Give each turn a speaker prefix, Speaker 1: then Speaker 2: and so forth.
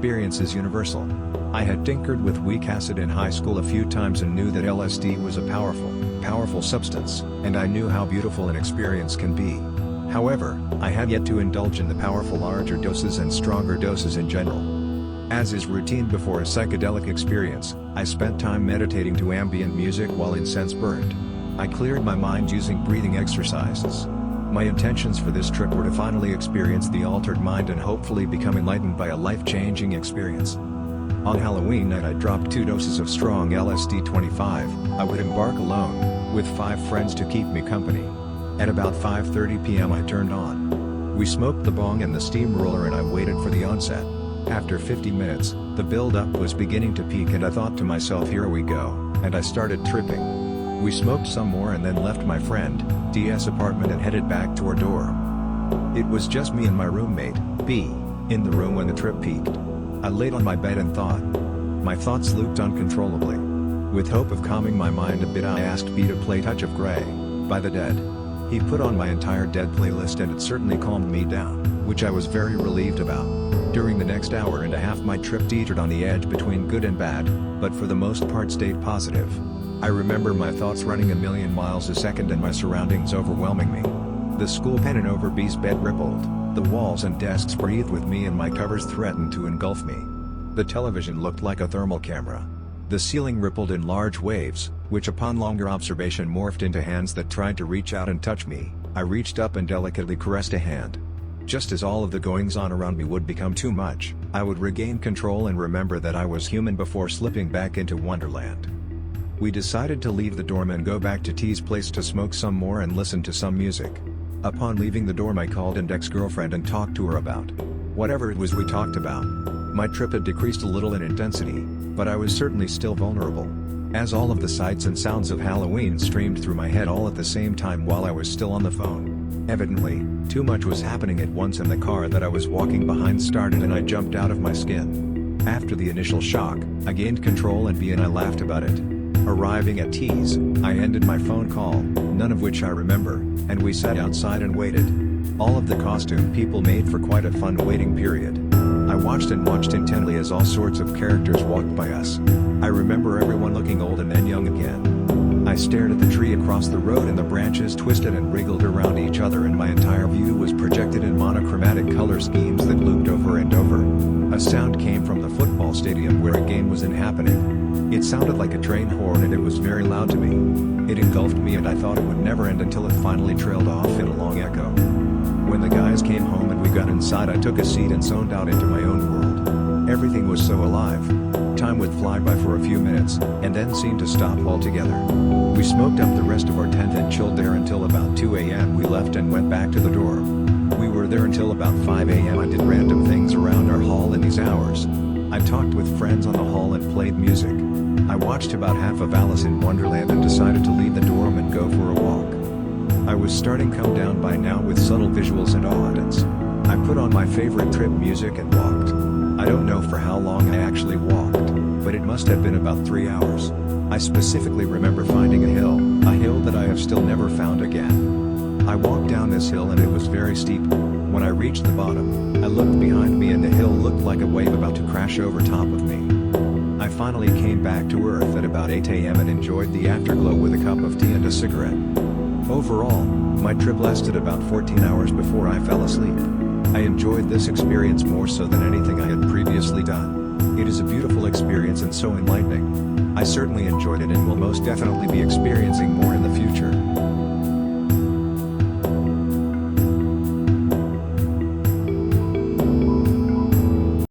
Speaker 1: experience is universal. I had tinkered with weak acid in high school a few times and knew that LSD was a powerful substance, and I knew how beautiful an experience can be. However, I had yet to indulge in the powerful larger doses and stronger doses in general. As is routine before a psychedelic experience, I spent time meditating to ambient music while incense burned. I cleared my mind using breathing exercises. My intentions for this trip were to finally experience the altered mind and hopefully become enlightened by a life-changing experience. On Halloween night I dropped 2 doses of strong LSD 25, I would embark alone, with 5 friends to keep me company. At about 5:30 p.m. I turned on. We smoked the bong and the steamroller and I waited for the onset. After 50 minutes, the build-up was beginning to peak and I thought to myself, here we go, and I started tripping. We smoked some more and then left my friend, D's apartment and headed back to our dorm. It was just me and my roommate, B, in the room when the trip peaked. I laid on my bed and thought. My thoughts looped uncontrollably. With hope of calming my mind a bit I asked B to play Touch of Grey, by The Dead. He put on my entire Dead playlist and it certainly calmed me down, which I was very relieved about. During the next hour and a half my trip teetered on the edge between good and bad, but for the most part stayed positive. I remember my thoughts running a million miles a second and my surroundings overwhelming me. The school pen and over B's bed rippled, the walls and desks breathed with me and my covers threatened to engulf me. The television looked like a thermal camera. The ceiling rippled in large waves, which upon longer observation morphed into hands that tried to reach out and touch me. I reached up and delicately caressed a hand. Just as all of the goings-on around me would become too much, I would regain control and remember that I was human before slipping back into Wonderland. We decided to leave the dorm and go back to T's place to smoke some more and listen to some music. Upon leaving the dorm I called an ex-girlfriend and talked to her about whatever it was we talked about. My trip had decreased a little in intensity, but I was certainly still vulnerable. As all of the sights and sounds of Halloween streamed through my head all at the same time while I was still on the phone. Evidently, too much was happening at once and the car that I was walking behind started and I jumped out of my skin. After the initial shock, I gained control and B and I laughed about it. Arriving at T's, I ended my phone call, none of which I remember, and we sat outside and waited. All of the costume people made for quite a fun waiting period. I watched and watched intently as all sorts of characters walked by us. I remember everyone looking old and then young again. I stared at the tree across the road and the branches twisted and wriggled around each other and my entire view was projected in monochromatic color schemes that looped over and over. A sound came from the football stadium where a game was happening. It sounded like a train horn and it was very loud to me. It engulfed me and I thought it would never end until it finally trailed off in a long echo. When the guys came home and we got inside I took a seat and zoned out into my own world. Everything was so alive. Time would fly by for a few minutes, and then seemed to stop altogether. We smoked up the rest of our tent and chilled there until about 2 a.m. We left and went back to the dorm. We were there until about 5 a.m. I did random things around our hall in these hours. I talked with friends on the hall and played music. I watched about half of Alice in Wonderland and decided to leave the dorm and go for a walk. I was starting to come down by now with subtle visuals and audits. I put on my favorite trip music and walked. I don't know for how long I actually walked, but it must have been about 3 hours. I specifically remember finding a hill that I have still never found again. I walked down this hill and it was very steep. When I reached the bottom, I looked behind me and the hill looked like a wave about to crash over top of me. I finally came back to earth at about 8 a.m. and enjoyed the afterglow with a cup of tea and a cigarette. Overall, my trip lasted about 14 hours before I fell asleep. I enjoyed this experience more so than anything I had previously done. It is a beautiful experience and so enlightening. I certainly enjoyed it and will most definitely be experiencing more in the future.